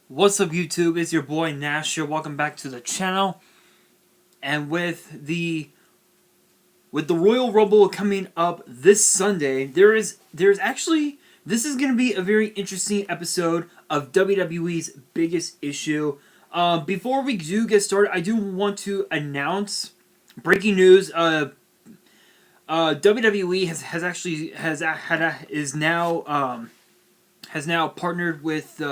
What's up, YouTube? It's your boy Nash here. Welcome back to the channel. And with the Royal Rumble coming up this Sunday, there's actually this is going to be a very interesting episode of WWE's biggest issue. Before we do get started, I do want to announce breaking news. WWE has now partnered with.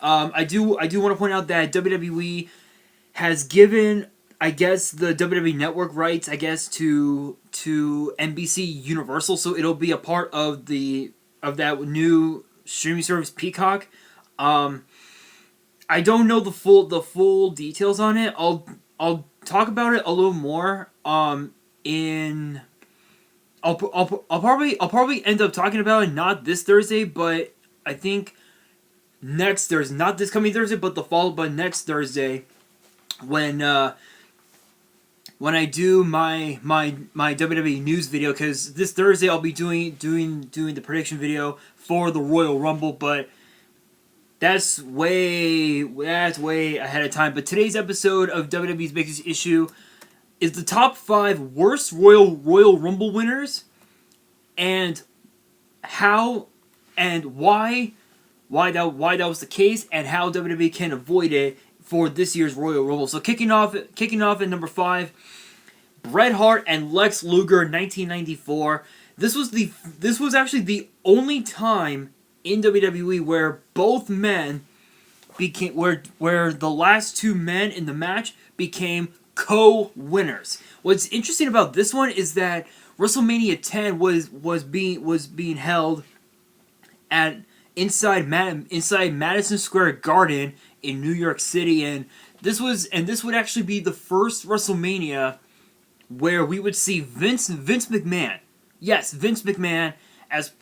I do want to point out that WWE has given, I guess, the WWE Network rights, I guess, to NBC Universal, so it'll be a part of that new streaming service, Peacock. I don't know the full details on it. I'll talk about it a little more. In I'll probably end up talking about it not this Thursday, but I think next Thursday, not this coming Thursday, but next Thursday, when I do my WWE news video, because this Thursday I'll be doing the prediction video for the Royal Rumble, but that's way ahead of time. But today's episode of WWE's biggest issue is the top 5 worst Royal Rumble winners, and how and why that was the case, and how WWE can avoid it for this year's Royal Rumble. So kicking off at number 5, Bret Hart and Lex Luger, 1994. This was actually the only time in WWE where both men became where the last 2 men in the match became co-winners. What's interesting about this one is that WrestleMania 10 was being held at inside Madison Square Garden in New York City, and this would actually be the first WrestleMania where we would see Vince McMahon. Yes, Vince McMahon as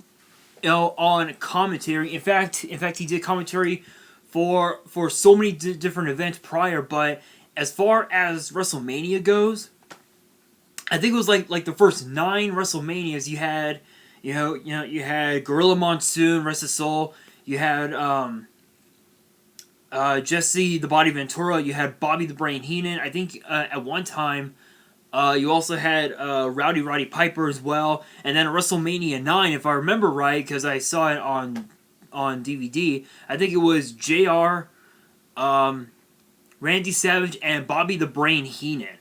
on commentary. In fact, he did commentary for so many different events prior, but as far as WrestleMania goes, I think it was like the first 9 WrestleManias you had. You had Gorilla Monsoon, rest his soul. You had Jesse the Body Ventura. You had Bobby the Brain Heenan. I think at one time you also had Roddy Piper as well. And then at WrestleMania 9, if I remember right, because I saw it on DVD, I think it was JR, Randy Savage, and Bobby the Brain Heenan.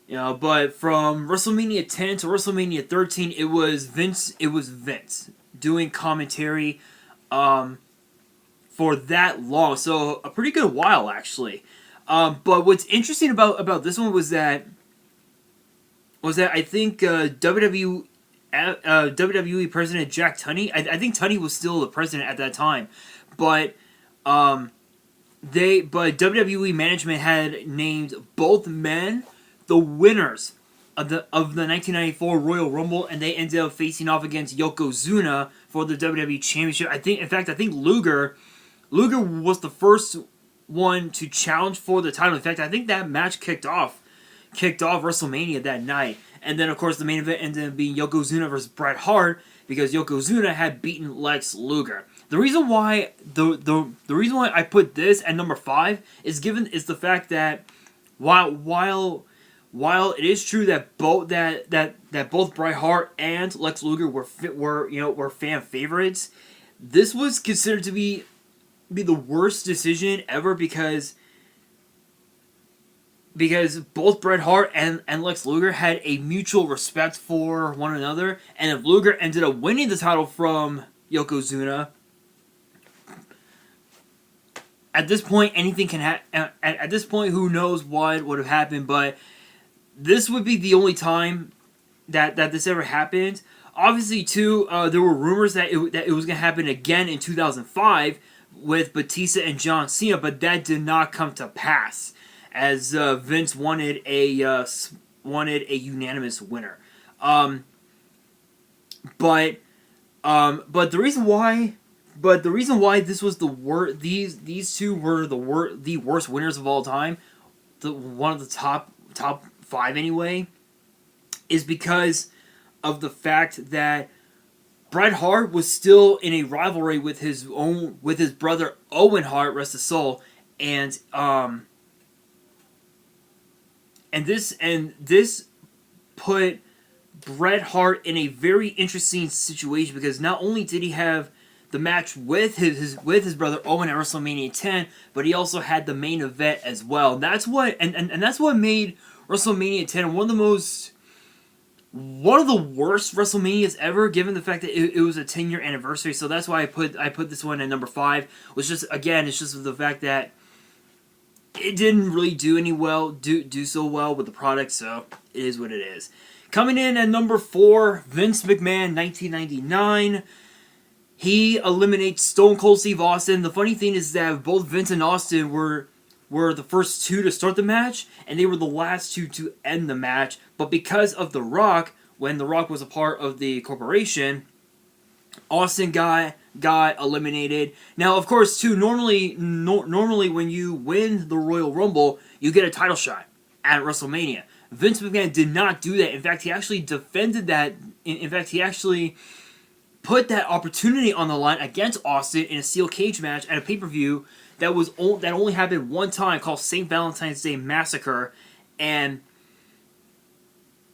But from WrestleMania 10 to WrestleMania 13, it was Vince doing commentary for that long. So a pretty good while, actually. But what's interesting about this one was that I think WWE President Jack Tunney, I think Tunney was still the president at that time, but WWE management had named both men the winners of the 1994 Royal Rumble, and they ended up facing off against Yokozuna for the WWE Championship. I think Luger was the first one to challenge for the title. In fact, I think that match kicked off WrestleMania that night. And then, of course, the main event ended up being Yokozuna versus Bret Hart, because Yokozuna had beaten Lex Luger. The reason why I put this at number 5 is the fact that while it is true that both Bret Hart and Lex Luger were fan favorites, this was considered to be the worst decision ever, because both Bret Hart and Lex Luger had a mutual respect for one another, and if Luger ended up winning the title from Yokozuna, at this point anything can happen. At this point, who knows what would have happened, but this would be the only time that this ever happened. Obviously, too, there were rumors that it was going to happen again in 2005 with Batista and John Cena, but that did not come to pass, as Vince wanted a unanimous winner. But the reason why this was these two were the worst winners of all time, one of the top 5 anyway, is because of the fact that Bret Hart was still in a rivalry with his brother Owen Hart, rest his soul, and this put Bret Hart in a very interesting situation, because not only did he have the match with his brother Owen at WrestleMania 10, but he also had the main event as well. That's what that's what made WrestleMania 10 one of the worst WrestleManias ever, given the fact that it was a 10-year anniversary. So that's why I put this one at number 5. It's just the fact that it didn't really do so well with the product. So it is what it is. Coming in at number 4, Vince McMahon, 1999. He eliminates Stone Cold Steve Austin. The funny thing is that both Vince and Austin were the first 2 to start the match, and they were the last 2 to end the match. But because of The Rock, when The Rock was a part of the corporation, Austin got eliminated. Now, of course, too, normally when you win the Royal Rumble, you get a title shot at WrestleMania. Vince McMahon did not do that. In fact, he actually defended that. In fact, he actually put that opportunity on the line against Austin in a steel cage match at a pay-per-view that only happened one time, called St. Valentine's Day Massacre. And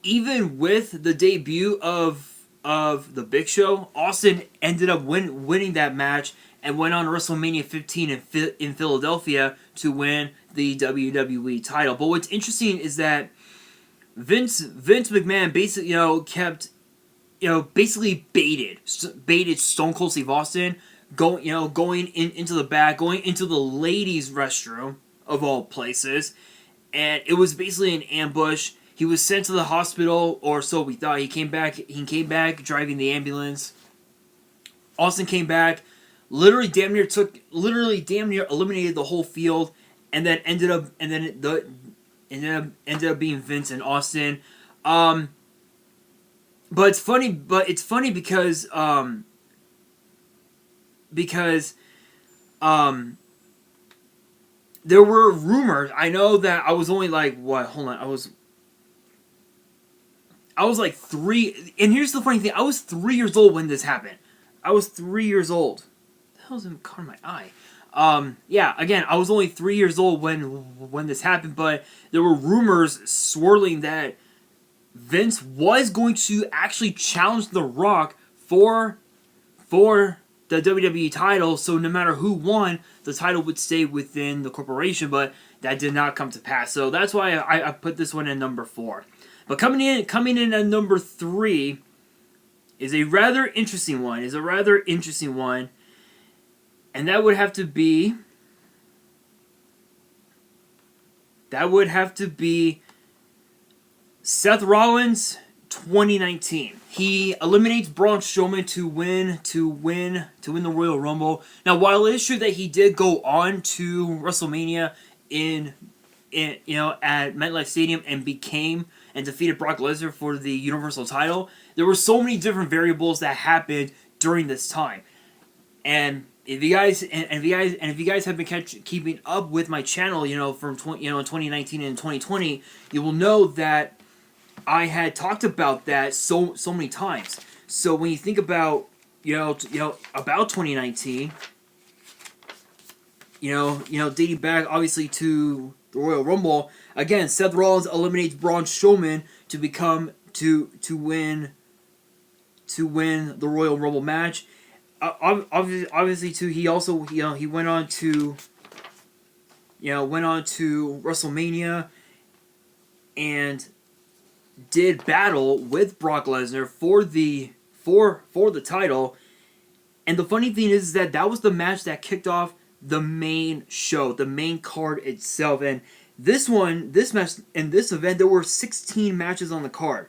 even with the debut of the Big Show, Austin ended up winning that match and went on to WrestleMania 15 in Philadelphia to win the WWE title. But what's interesting is that Vince McMahon basically basically baited Stone Cold Steve Austin, going into the back, going into the ladies' restroom of all places, and it was basically an ambush. He was sent to the hospital, or so we thought. He came back driving the ambulance. Austin came back, literally damn near eliminated the whole field, and then ended up being Vince and Austin. But it's funny because there were rumors. I know that I was only like, what? Hold on, I was like 3, and here's the funny thing: I was 3 years old when this happened. I was 3 years old. What the hell's in caught in my eye? Yeah, again, I was only 3 years old when this happened, but there were rumors swirling that Vince was going to actually challenge The Rock for the WWE title, so no matter who won, the title would stay within the corporation, but that did not come to pass. So that's why I put this one at number 4. But coming in at number 3 is a rather interesting one. And that would have to be Seth Rollins, 2019. He eliminates Braun Strowman to win the Royal Rumble. Now, while it is true that he did go on to WrestleMania at MetLife Stadium and defeated Brock Lesnar for the Universal title, there were so many different variables that happened during this time. And if you guys have been keeping up with my channel, from 2019 and 2020, you will know that I had talked about that so many times. So when you think about about 2019, dating back obviously to the Royal Rumble, again, Seth Rollins eliminates Braun Strowman to win the Royal Rumble match. Obviously too, he also he went on to WrestleMania and did battle with Brock Lesnar for the title. And the funny thing is that was the match that kicked off the main show, the main card itself. And this match in this event, there were 16 matches on the card.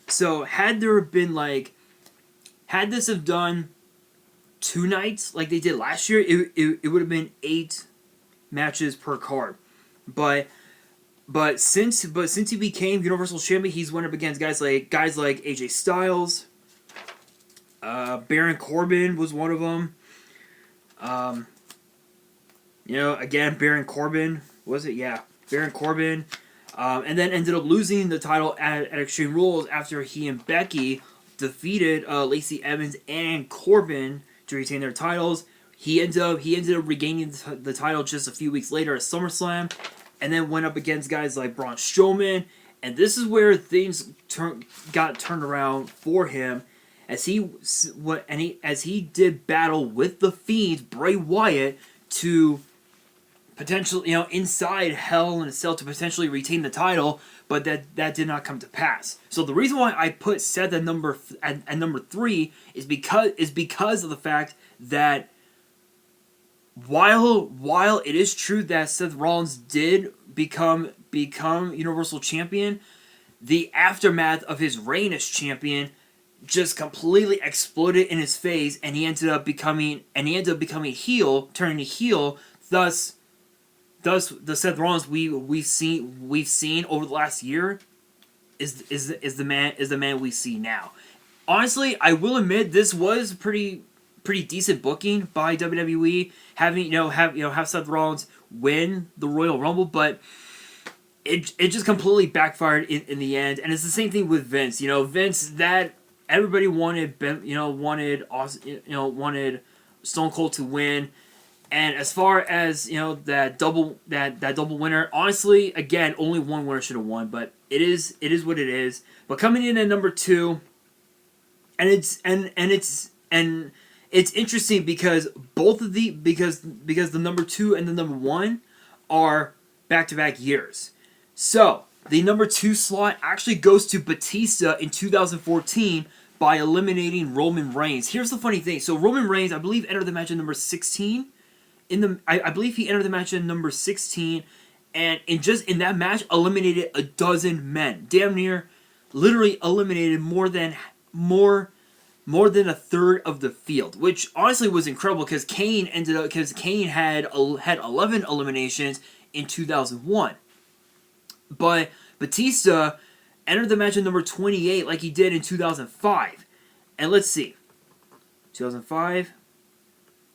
So had this have done 2 nights like they did last year, it would have been 8 matches per card. But since he became Universal Champion, he's went up against guys like AJ Styles. Baron Corbin was one of them. Again, Baron Corbin, was it? Yeah, Baron Corbin. And then ended up losing the title at Extreme Rules after he and Becky defeated Lacey Evans and Corbin to retain their titles. He ended up regaining the title just a few weeks later at SummerSlam, and then went up against guys like Braun Strowman. And this is where things got turned around for him, as he did battle with the Fiend, Bray Wyatt, to potentially, inside Hell in a Cell to potentially retain the title, but that did not come to pass. So the reason why I put Seth at number 3 is because of the fact that while it is true that Seth Rollins did become Universal Champion, the aftermath of his reign as champion just completely exploded in his face, and he ended up becoming heel, turning heel. Thus the Seth Rollins we've seen over the last year is the man we see now. Honestly, I will admit this was pretty decent booking by WWE, having have Seth Rollins win the Royal Rumble, but it just completely backfired in the end. And it's the same thing with Vince. Vince, that everybody wanted Stone Cold to win. And as far as that double winner, honestly, again, only one winner should have won, but it is what it is. But coming in at number 2, and it's interesting because because the number 2 and the number 1 are back-to-back years. So the number 2 slot actually goes to Batista in 2014 by eliminating Roman Reigns. Here's the funny thing. So Roman Reigns, I believe, entered the match at number 16. I believe he entered the match at number 16, and in that match eliminated a dozen men. Damn near, literally eliminated more than a third of the field, which honestly was incredible because Kane had 11 eliminations in 2001. But Batista entered the match at number 28 like he did in 2005. And let's see. 2005,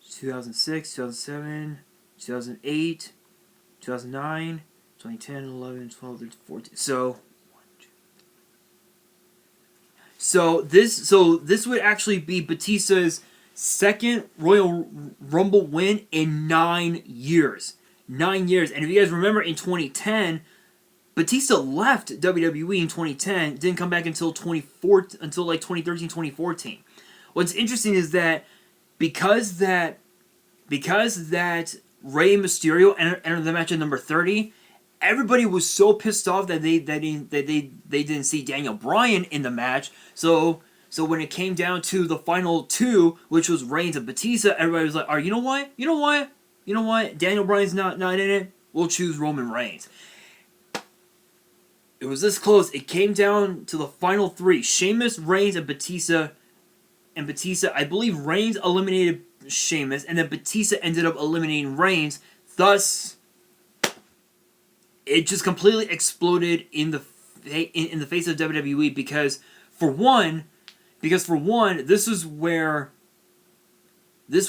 2006, 2007, 2008, 2009, 2010, 11, 12, 13, 14. So this would actually be Batista's second Royal Rumble win in 9 years. 9 years. And if you guys remember, in 2010, Batista left WWE in 2010, didn't come back until 2013, 2014. What's interesting is that because that Rey Mysterio entered the match at number 30, everybody was so pissed off that they didn't see Daniel Bryan in the match. So when it came down to the final 2, which was Reigns and Batista, everybody was like, "Oh, you know what? Daniel Bryan's not in it. We'll choose Roman Reigns." It was this close. It came down to the final 3: Sheamus, Reigns, and Batista. And Batista, I believe Reigns eliminated Sheamus, and then Batista ended up eliminating Reigns. Thus, it just completely exploded in the face of WWE because for one, this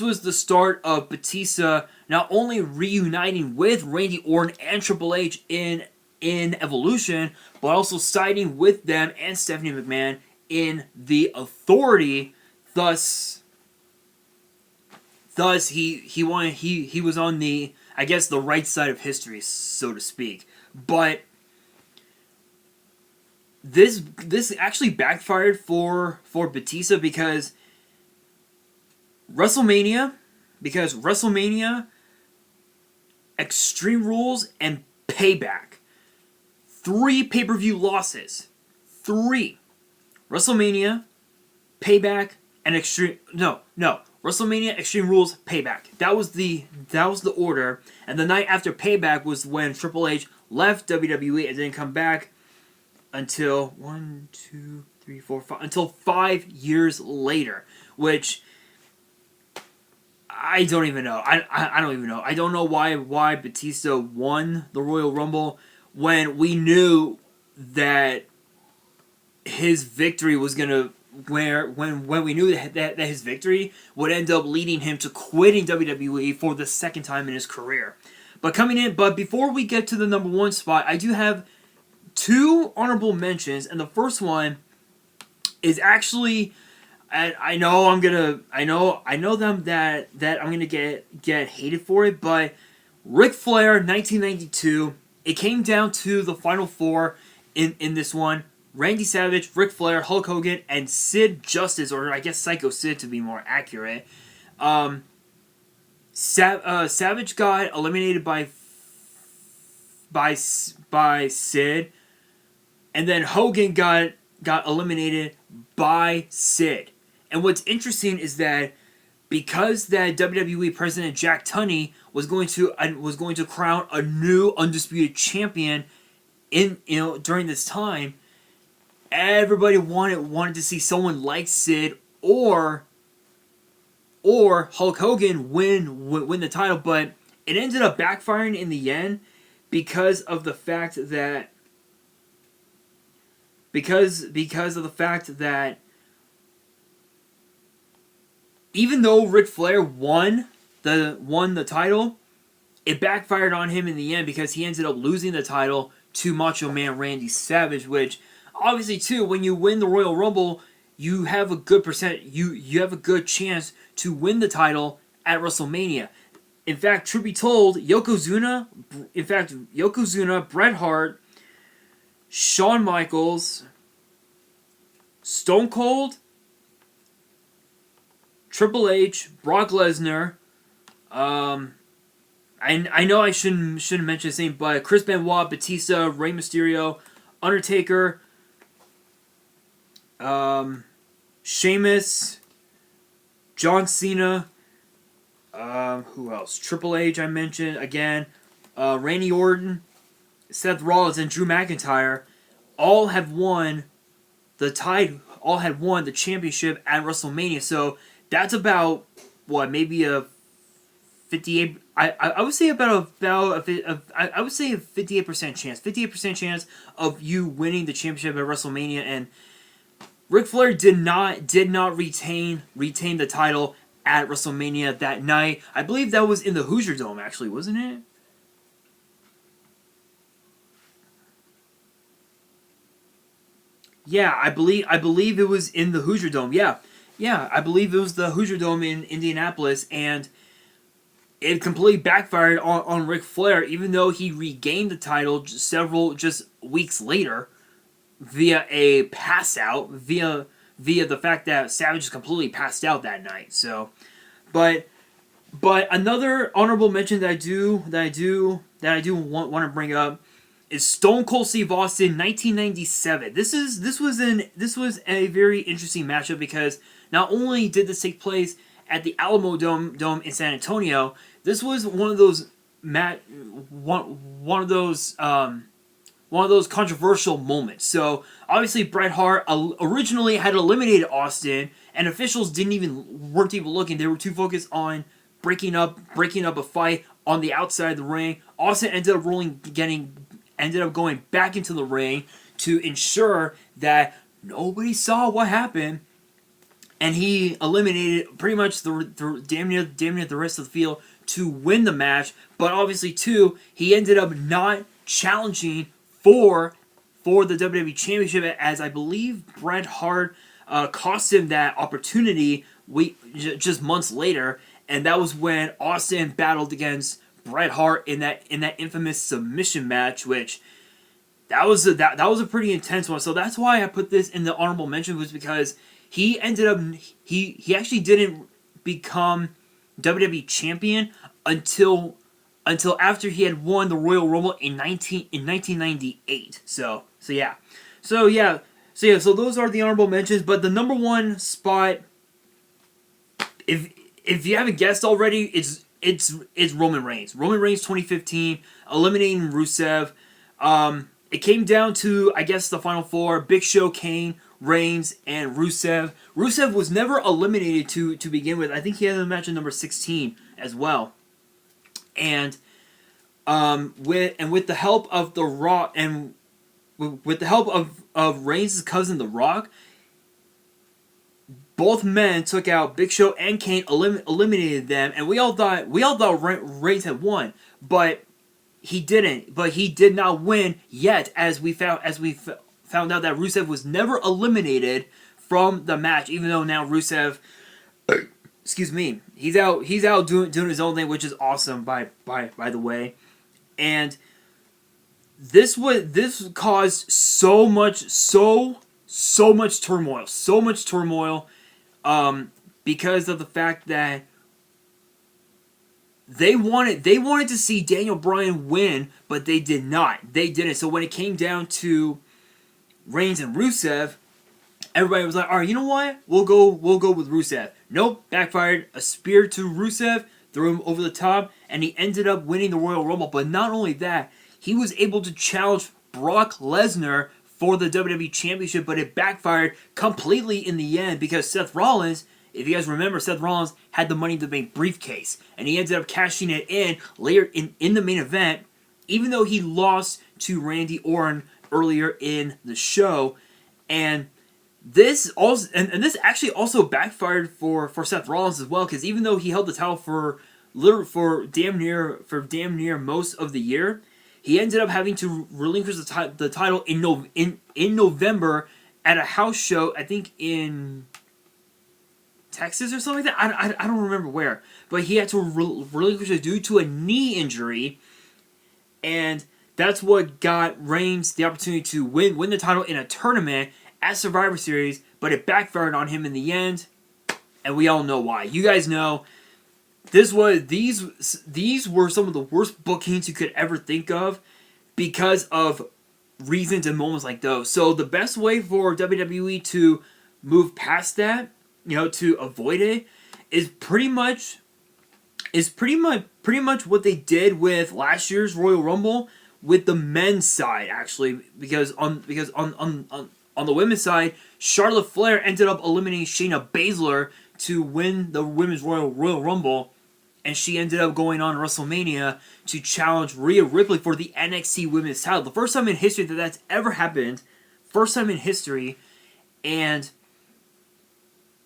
was the start of Batista not only reuniting with Randy Orton and Triple H in Evolution, but also siding with them and Stephanie McMahon in The Authority. Thus he was on the, I guess, the right side of history, so to speak. But this actually backfired for Batista because WrestleMania, Extreme Rules, and Payback. 3 pay-per-view losses. 3. WrestleMania, Payback, and WrestleMania, Extreme Rules, Payback. That was the order. And the night after Payback was when Triple H left WWE and didn't come back until 5 years later, which I don't even know. I don't even know. I don't know why Batista won the Royal Rumble when we knew that his victory was gonna when we knew that his victory would end up leading him to quitting WWE for the second time in his career. But before we get to the number 1 spot, I do have 2 honorable mentions, and the first one is actually, I know I'm gonna, I know them that I'm gonna get hated for it, but Ric Flair, 1992. It came down to the final four in this one. Randy Savage, Ric Flair, Hulk Hogan, and Sid Justice, or I guess Psycho Sid to be more accurate. Savage got eliminated by Sid, and then Hogan got eliminated by Sid. And what's interesting is that because that WWE president Jack Tunney was going to crown a new undisputed champion during this time, everybody wanted to see someone like Sid or Hulk Hogan win the title, but it ended up backfiring in the end because of the fact that even though Ric Flair won the title, it backfired on him in the end because he ended up losing the title to Macho Man Randy Savage, which obviously too, when you win the Royal Rumble, you have a good you have a good chance to win the title at WrestleMania. In fact, truth be told, Yokozuna, Bret Hart, Shawn Michaels, Stone Cold, Triple H, Brock Lesnar, I know I shouldn't mention his name, but Chris Benoit, Batista, Rey Mysterio, Undertaker, Sheamus, John Cena, who else? Triple H I mentioned again, Randy Orton, Seth Rollins, and Drew McIntyre all have won the championship at WrestleMania. So that's about what, maybe a 58. I would say about I would say a 58% chance. 58% chance of you winning the championship at WrestleMania, and Ric Flair did not retain the title at WrestleMania that night. I believe that was in the Hoosier Dome, actually, wasn't it? Yeah, I believe it was in the Hoosier Dome. Yeah, I believe it was the Hoosier Dome in Indianapolis, and it completely backfired on Ric Flair, even though he regained the title just weeks later via a pass out, via the fact that Savage completely passed out that night. So, but another honorable mention that I do want to bring up is Stone Cold Steve Austin, 1997. This was a very interesting matchup because not only did this take place at the Alamo Dome in San Antonio, this was one of those controversial moments. So obviously Bret Hart originally had eliminated Austin, and officials weren't even looking. They were too focused on breaking up a fight on the outside of the ring. Austin ended up going back into the ring to ensure that nobody saw what happened, and he eliminated pretty much the damn near the rest of the field to win the match. But obviously too, he ended up not challenging for the WWE Championship, as I believe Bret Hart cost him that opportunity just months later, and that was when Austin battled against Bret Hart in that infamous submission match, which that was a pretty intense one. So that's why I put this in the honorable mention, was because he ended up he actually didn't become WWE champion until after he had won the Royal Rumble in 1998. So those are the honorable mentions. But the number one spot, if you haven't guessed already, it's Roman Reigns. Roman Reigns 2015, eliminating Rusev. It came down to, I guess, the final four: Big Show, Kane, Reigns, and Rusev. Rusev was never eliminated to begin with. I think he had a match at number 16 as well. And with the help of The Rock, and with the help of Reigns' cousin The Rock, both men took out Big Show and Kane, eliminated them, and we all thought Reigns had won, but he didn't. But he did not win yet, as we found out that Rusev was never eliminated from the match, even though now Rusev, excuse me, he's out doing his own thing, which is awesome by the way. And this caused so much turmoil, because of the fact that they wanted to see Daniel Bryan win, but they did not. They didn't. So when it came down to Reigns and Rusev, everybody was like, all right, you know what? We'll go with Rusev. Nope, backfired. A spear to Rusev, threw him over the top, and he ended up winning the Royal Rumble. But not only that, he was able to challenge Brock Lesnar for the WWE Championship, but it backfired completely in the end because Seth Rollins, if you guys remember, Seth Rollins had the Money in the Bank briefcase, and he ended up cashing it in later in the main event, even though he lost to Randy Orton earlier in the show. And this also, and this actually also backfired for Seth Rollins as well, because even though he held the title for damn near most of the year, he ended up having to relinquish the title in November at a house show, I think in Texas or something like that. I don't remember where, but he had to relinquish it due to a knee injury, and that's what got Reigns the opportunity to win the title in a tournament at Survivor Series, but it backfired on him in the end, and we all know why. You guys know these were some of the worst bookings you could ever think of because of reasons and moments like those. So the best way for WWE to move past that, to avoid it, is pretty much what they did with last year's Royal Rumble with the men's side, actually, because on the women's side, Charlotte Flair ended up eliminating Shayna Baszler to win the women's Royal Rumble, and she ended up going on WrestleMania to challenge Rhea Ripley for the NXT Women's title. The first time in history that that's ever happened. First time in history. And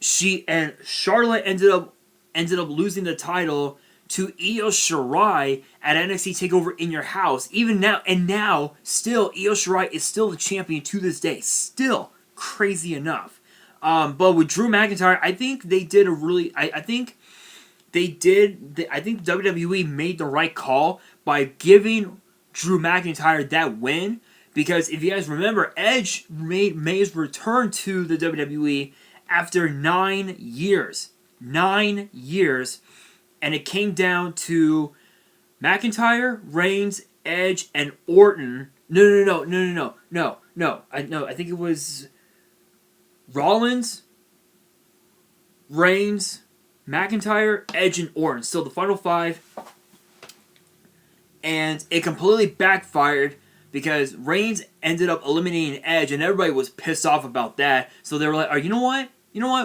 Charlotte ended up losing the title to Io Shirai at NXT TakeOver in Your House. Even now, still, Io Shirai is still the champion to this day. Still crazy enough. But with Drew McIntyre, I think they did a really... I think WWE made the right call by giving Drew McIntyre that win, because if you guys remember, Edge made his return to the WWE after 9 years. 9 years. And it came down to McIntyre, Reigns, Edge, and Orton. No. I think it was Rollins, Reigns, McIntyre, Edge, and Orton. Still the final 5. And it completely backfired because Reigns ended up eliminating Edge, and everybody was pissed off about that. So they were like, you know what?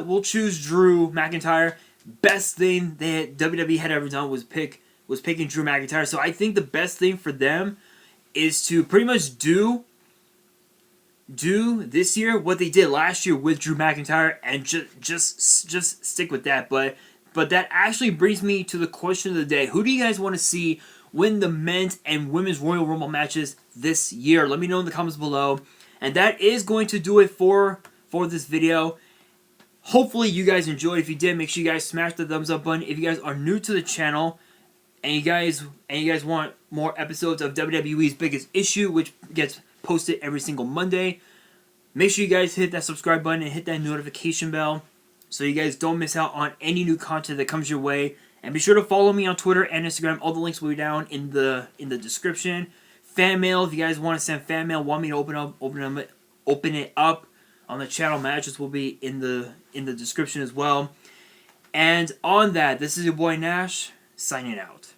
We'll choose Drew McIntyre. Best thing that WWE had ever done was picking Drew McIntyre. So I think the best thing for them is to pretty much do this year what they did last year with Drew McIntyre, and just stick with that. But that actually brings me to the question of the day: who do you guys want to see win the men's and women's Royal Rumble matches this year? Let me know in the comments below. And that is going to do it for this video. Hopefully you guys enjoyed. If you did, make sure you guys smash the thumbs up button. If you guys are new to the channel and you guys want more episodes of WWE's Biggest Issue, which gets posted every single Monday, make sure you guys hit that subscribe button and hit that notification bell so you guys don't miss out on any new content that comes your way. And be sure to follow me on Twitter and Instagram. All the links will be down in the description. Fan mail, if you guys want to send fan mail, want me to open it up on the channel, my address will be in the description as well. And on that, this is your boy Nash, signing out.